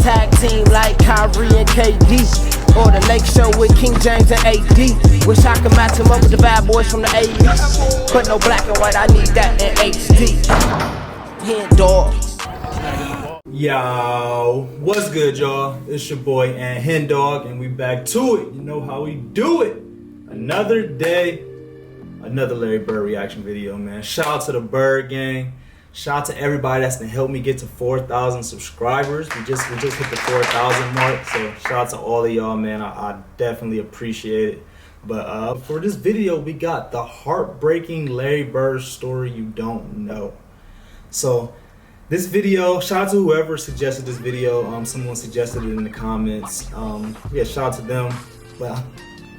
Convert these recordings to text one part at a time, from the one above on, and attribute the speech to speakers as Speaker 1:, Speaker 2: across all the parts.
Speaker 1: tag team like Kyrie and KD. Or the Lake Show with King James and AD. Wish I could match him up with the bad boys from the 80s. But no black and white, I need that in HD. HenDawgz.
Speaker 2: Yo, what's good, y'all? It's your boy and HenDawgz, and we back to it. You know how we do it. Another day, another Larry Bird reaction video, man. Shout out to the Bird gang. Shout out to everybody that's been helping me get to 4,000 subscribers. We just hit the 4,000 mark, so shout out to all of y'all, man. I definitely appreciate it. But for this video, we got the heartbreaking Larry Bird story you don't know. So this video, shout out to whoever suggested this video. Someone suggested it in the comments. Yeah, shout out to them. But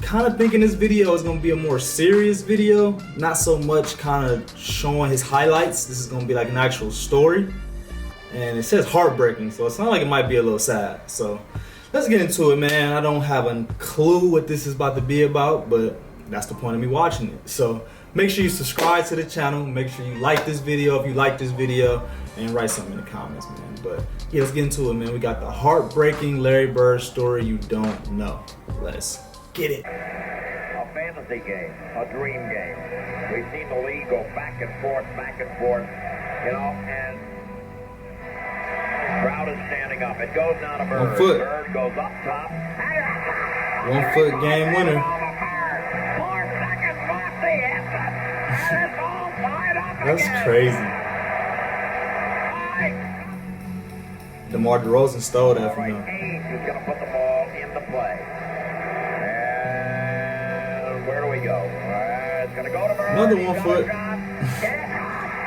Speaker 2: kind of thinking this video is going to be a more serious video, not so much kind of showing his highlights. This is going to be like an actual story, and it says heartbreaking, so it's not like it might be a little sad. So let's get into it, man. I don't have a clue what this is about to be about, but that's the point of me watching it. So make sure you subscribe to the channel, make sure you like this video if you like this video, and write something in the comments, man. But yeah, let's get into it, man. We got the heartbreaking Larry Bird story you don't know. Let's get it.
Speaker 3: A fantasy game, a dream game. We've seen the league go back and forth, you know, and the crowd is standing up. It goes down to Bird.
Speaker 2: 1 foot.
Speaker 3: Bird goes up top.
Speaker 2: 1 foot game winner.
Speaker 3: 4 seconds left. He hits it. And it's all tied up
Speaker 2: That's
Speaker 3: again.
Speaker 2: crazy. DeMar DeRozan stole that from him.
Speaker 3: He's going to put the ball into play. And where do we go? It's going to go to Bird.
Speaker 2: Another 1 foot.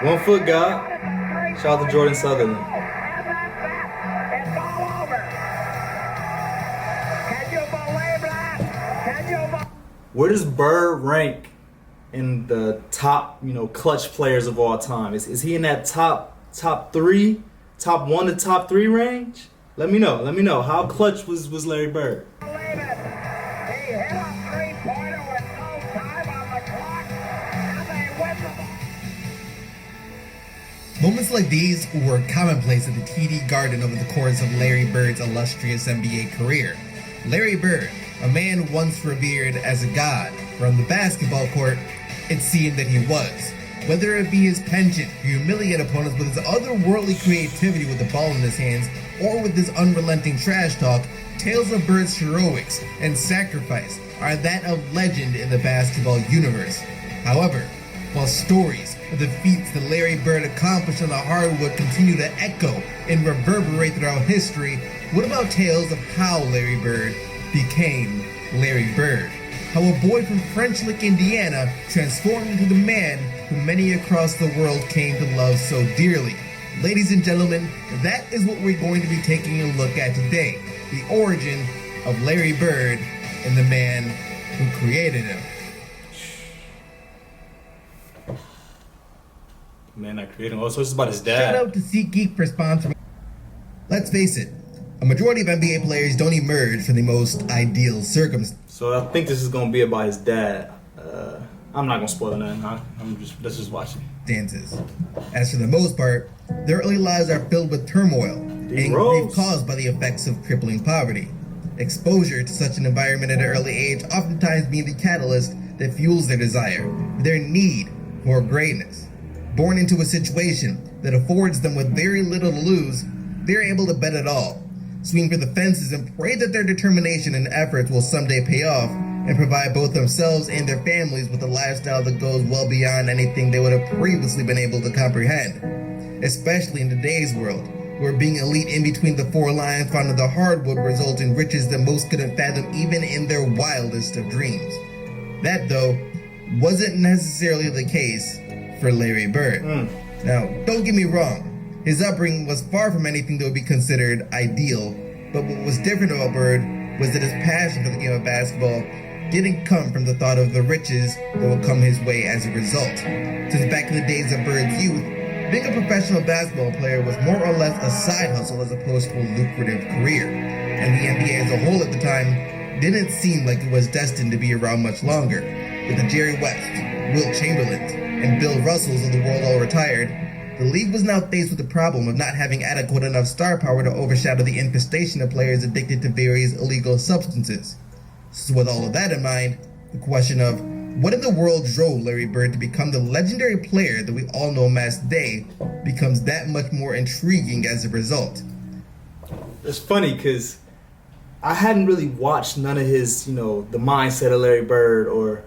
Speaker 2: 1 foot guy. Shout out to Jordan Sutherland.
Speaker 3: And that's it. It's all over. Can you believe that? Can you believe?
Speaker 2: Where does Bird rank in the top, clutch players of all time? Is he in that top 3, top 1 to top 3 range? Let me know. How clutch was Larry Bird?
Speaker 3: Believe it. He hit a three-pointer with no time on the clock, and they win the ball.
Speaker 4: Moments like these were commonplace at the TD Garden over the course of Larry Bird's illustrious NBA career. Larry Bird, a man once revered as a god, but on the basketball court, it seemed that he was. Whether it be his penchant to humiliate opponents with his otherworldly creativity with the ball in his hands, or with his unrelenting trash talk, tales of Bird's heroics and sacrifice are that of legend in the basketball universe. However, while stories of the feats that Larry Bird accomplished on the hardwood continue to echo and reverberate throughout history, what about tales of how Larry Bird became Larry Bird? How a boy from French Lick, Indiana transformed into the man who many across the world came to love so dearly. Ladies and gentlemen, that is what we're going to be taking a look at today. The origin of Larry Bird and the man who created him.
Speaker 2: Man, I created him. Also, it's about his dad.
Speaker 4: Shout out to SeatGeek for sponsoring. Let's face it, a majority of NBA players don't emerge from the most ideal circumstances.
Speaker 2: So I think this is gonna be about his dad. I'm not gonna spoil nothing. Let's just watch it.
Speaker 4: As for the most part, their early lives are filled with turmoil and grief caused by the effects of crippling poverty. Exposure to such an environment at an early age oftentimes being the catalyst that fuels their desire, their need for greatness. Born into a situation that affords them with very little to lose, they're able to bet it all, swing for the fences and pray that their determination and efforts will someday pay off and provide both themselves and their families with a lifestyle that goes well beyond anything they would have previously been able to comprehend. Especially in today's world, where being elite in between the 4 lines found in the hardwood results in riches that most couldn't fathom even in their wildest of dreams. That, though, wasn't necessarily the case for Larry Bird. Now, don't get me wrong, his upbringing was far from anything that would be considered ideal, but what was different about Bird was that his passion for the game of basketball didn't come from the thought of the riches that would come his way as a result. Since back in the days of Bird's youth, being a professional basketball player was more or less a side hustle as opposed to a lucrative career, and the NBA as a whole at the time didn't seem like it was destined to be around much longer. With the Jerry West, Wilt Chamberlains, and Bill Russells of the world all retired, The league was now faced with the problem of not having adequate enough star power to overshadow the infestation of players addicted to various illegal substances. So with all of that in mind, the question of what in the world drove Larry Bird to become the legendary player that we all know him as today becomes that much more intriguing as a result.
Speaker 2: It's funny because I hadn't really watched none of his, the mindset of Larry Bird or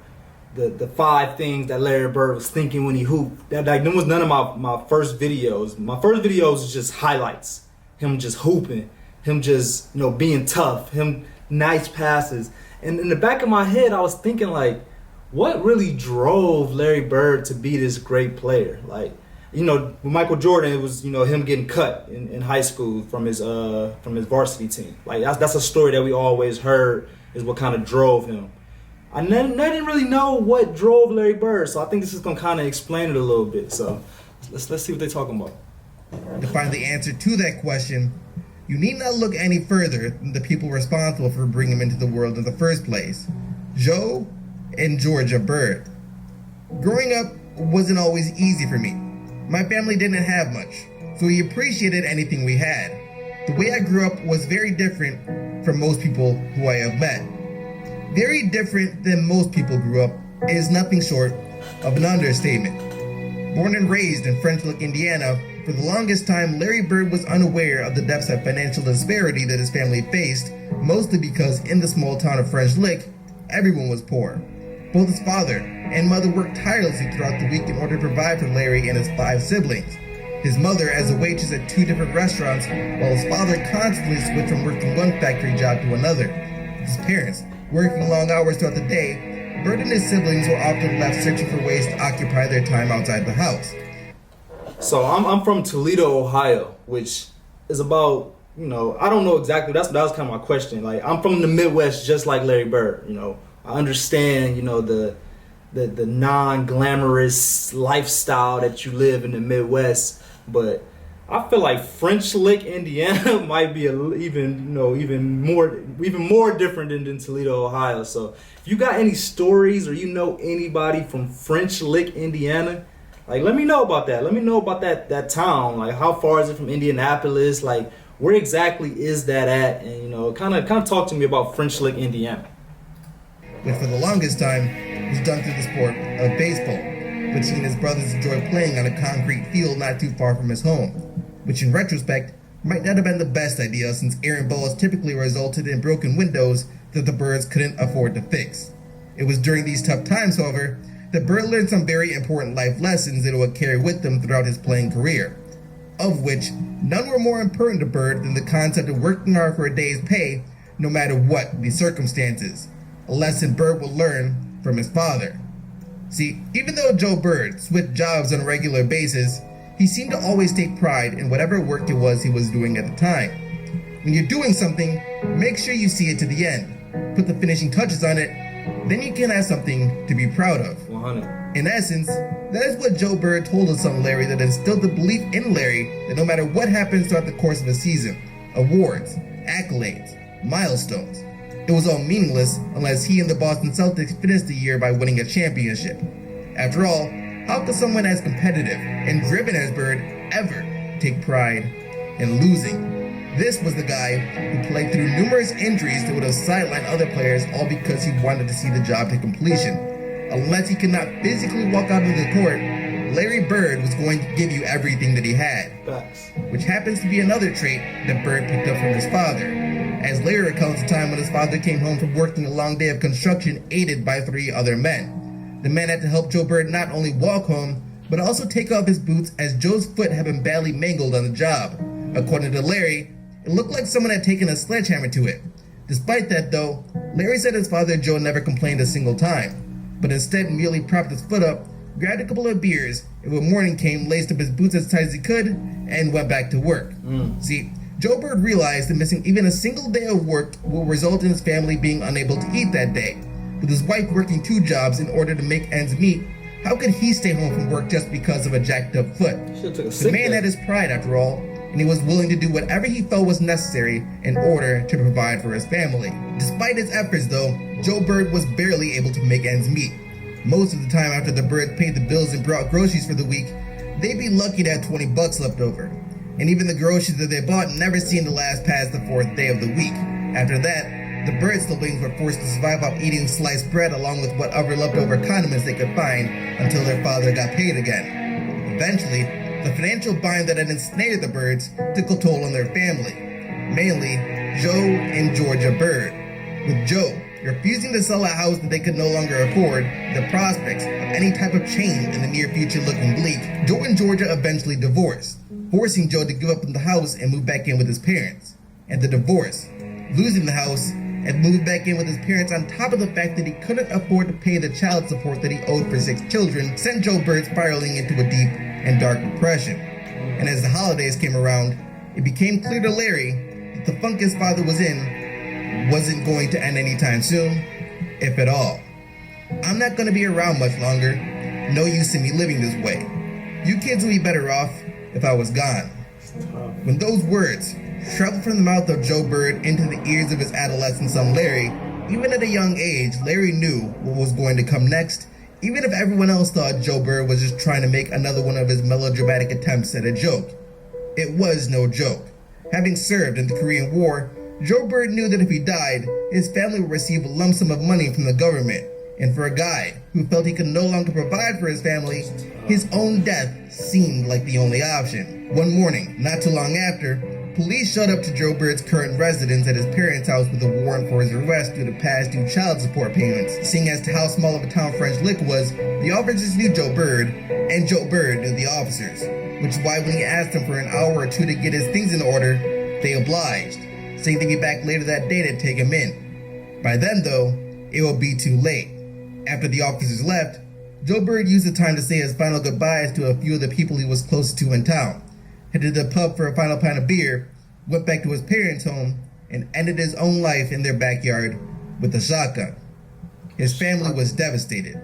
Speaker 2: the 5 things that Larry Bird was thinking when he hooped. That was none of my first videos. My first videos was just highlights. Him just hooping. Him just, being tough. Him nice passes. And in the back of my head, I was thinking like, what really drove Larry Bird to be this great player? Like, with Michael Jordan, it was, him getting cut in high school from his varsity team. Like, that's a story that we always heard is what kind of drove him. I didn't really know what drove Larry Bird, so I think this is gonna kind of explain it a little bit. So let's see what they're talking about.
Speaker 4: To find the answer to that question, you need not look any further than the people responsible for bringing him into the world in the first place: Joe and Georgia Bird. Growing up wasn't always easy for me. My family didn't have much, so we appreciated anything we had. The way I grew up was very different from most people who I have met. Very different than most people grew up is nothing short of an understatement. Born and raised in French Lick, Indiana, for the longest time Larry Bird was unaware of the depths of financial disparity that his family faced, mostly because in the small town of French Lick, everyone was poor. Both his father and mother worked tirelessly throughout the week in order to provide for Larry and his 5 siblings. His mother as a waitress at 2 different restaurants, while his father constantly switched from working one factory job to another. His parents, working long hours throughout the day, Bird and his siblings were often left searching for ways to occupy their time outside the house.
Speaker 2: So I'm from Toledo, Ohio, which is about, I don't know exactly. That was kind of my question. Like, I'm from the Midwest, just like Larry Bird. I understand, the non-glamorous lifestyle that you live in the Midwest, but I feel like French Lick, Indiana might be even more different than Toledo, Ohio. So if you got any stories or anybody from French Lick, Indiana, like, let me know about that. Let me know about that town. Like, how far is it from Indianapolis? Like, where exactly is that at? And kind of talk to me about French Lick, Indiana.
Speaker 4: Which for the longest time was done through the sport of baseball, which he and his brothers enjoyed playing on a concrete field not too far from his home, which in retrospect might not have been the best idea, since errant balls typically resulted in broken windows that the Birds couldn't afford to fix. It was during these tough times, however, that Bird learned some very important life lessons that he would carry with him throughout his playing career, of which none were more important to Bird than the concept of working hard for a day's pay no matter what the circumstances. A lesson Bird would learn from his father. See, even though Joe Bird switched jobs on a regular basis, he seemed to always take pride in whatever work it was he was doing at the time. When you're doing something, make sure you see it to the end. Put the finishing touches on it, then you can have something to be proud of.
Speaker 2: 100.
Speaker 4: In essence, that is what Joe Bird told his son Larry, that instilled the belief in Larry that no matter what happens throughout the course of a season, awards, accolades, milestones, it was all meaningless unless he and the Boston Celtics finished the year by winning a championship. After all, how could someone as competitive and driven as Bird ever take pride in losing? This was the guy who played through numerous injuries that would have sidelined other players, all because he wanted to see the job to completion. Unless he could not physically walk out of the court, Larry Bird was going to give you everything that he had.
Speaker 2: Facts.
Speaker 4: Which happens to be another trait that Bird picked up from his father, as Larry recounts a time when his father came home from working a long day of construction aided by 3 other men. The men had to help Joe Bird not only walk home, but also take off his boots, as Joe's foot had been badly mangled on the job. According to Larry, it looked like someone had taken a sledgehammer to it. Despite that though, Larry said his father Joe never complained a single time, but instead merely propped his foot up, grabbed a couple of beers, and when morning came, laced up his boots as tight as he could, and went back to work. See, Joe Bird realized that missing even a single day of work will result in his family being unable to eat that day. With his wife working 2 jobs in order to make ends meet, how could he stay home from work just because of a jacked up foot? The man had his pride after all, and he was willing to do whatever he felt was necessary in order to provide for his family. Despite his efforts though, Joe Bird was barely able to make ends meet. Most of the time after the Birds paid the bills and brought groceries for the week, they'd be lucky to have 20 bucks left over. And even the groceries that they bought never seemed to last past the 4th day of the week. After that, the Bird siblings were forced to survive off eating sliced bread along with whatever leftover condiments they could find until their father got paid again. Eventually, the financial bind that had ensnared the Birds took a toll on their family, mainly Joe and Georgia Bird. With Joe refusing to sell a house that they could no longer afford, the prospects of any type of change in the near future looking bleak, Joe and Georgia eventually divorced, forcing Joe to give up the house and move back in with his parents. And the divorce, losing the house, and moved back in with his parents on top of the fact that he couldn't afford to pay the child support that he owed for 6 children, sent Joe Bird spiraling into a deep and dark depression. And as the holidays came around, it became clear to Larry that the funk his father was in wasn't going to end anytime soon, if at all. I'm not going to be around much longer. No use in me living this way. You kids will be better off if I was gone. When those words traveled from the mouth of Joe Bird into the ears of his adolescent son Larry, even at a young age, Larry knew what was going to come next, even if everyone else thought Joe Bird was just trying to make another one of his melodramatic attempts at a joke. It was no joke. Having served in the Korean War, Joe Bird knew that if he died, his family would receive a lump sum of money from the government. And for a guy who felt he could no longer provide for his family, his own death seemed like the only option. One morning, not too long after, police showed up to Joe Bird's current residence at his parents' house with a warrant for his arrest due to past due child support payments. Seeing as to how small of a town French Lick was, the officers knew Joe Bird, and Joe Bird knew the officers, which is why when he asked them for an hour or two to get his things in order, they obliged, saying they'd be back later that day to take him in. By then, though, it would be too late. After the officers left, Joe Bird used the time to say his final goodbyes to a few of the people he was close to in town, headed to the pub for a final pint of beer, went back to his parents' home, and ended his own life in their backyard with a shotgun. His family was devastated.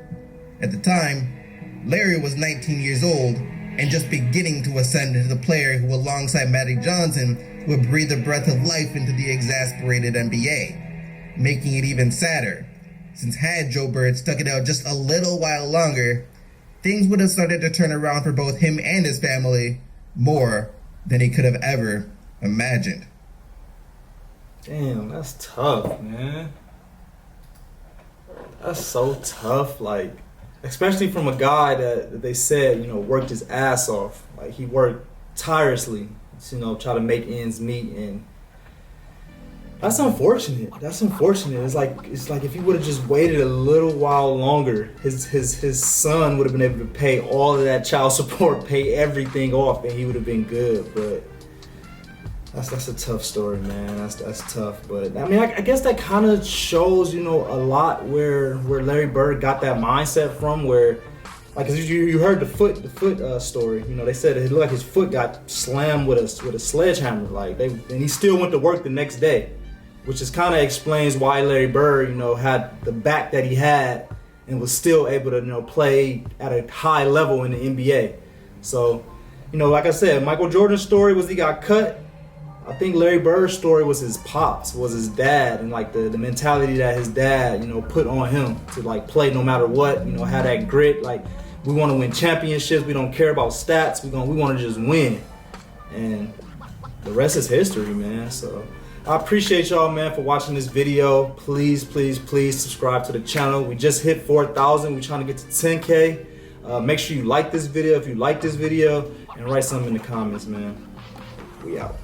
Speaker 4: At the time, Larry was 19 years old and just beginning to ascend into the player who, alongside Magic Johnson, would breathe a breath of life into the exasperated NBA, making it even sadder, since had Joe Bird stuck it out just a little while longer, things would have started to turn around for both him and his family more than he could have ever imagined.
Speaker 2: Damn, that's tough, man. That's so tough, like, especially from a guy that they said, worked his ass off. Like, he worked tirelessly, try to make ends meet, and that's unfortunate. It's like if he would have just waited a little while longer, his son would have been able to pay all of that child support, pay everything off, and he would have been good. But that's a tough story, man. That's tough. But I mean, I guess that kind of shows, a lot where Larry Bird got that mindset from. Where, like, 'cause you heard the foot story. They said it looked like his foot got slammed with a sledgehammer. And he still went to work the next day, which is kind of explains why Larry Bird, had the back that he had and was still able to, play at a high level in the NBA. So, like I said, Michael Jordan's story was he got cut. I think Larry Bird's story was his pops, was his dad, and like the mentality that his dad, put on him to play no matter what, have that grit. Like, we want to win championships. We don't care about stats. We want to just win. And the rest is history, man. So I appreciate y'all, man, for watching this video. Please, please, please subscribe to the channel. We just hit 4,000. We're trying to get to 10K. Make sure you like this video if you like this video, and write something in the comments, man. We out.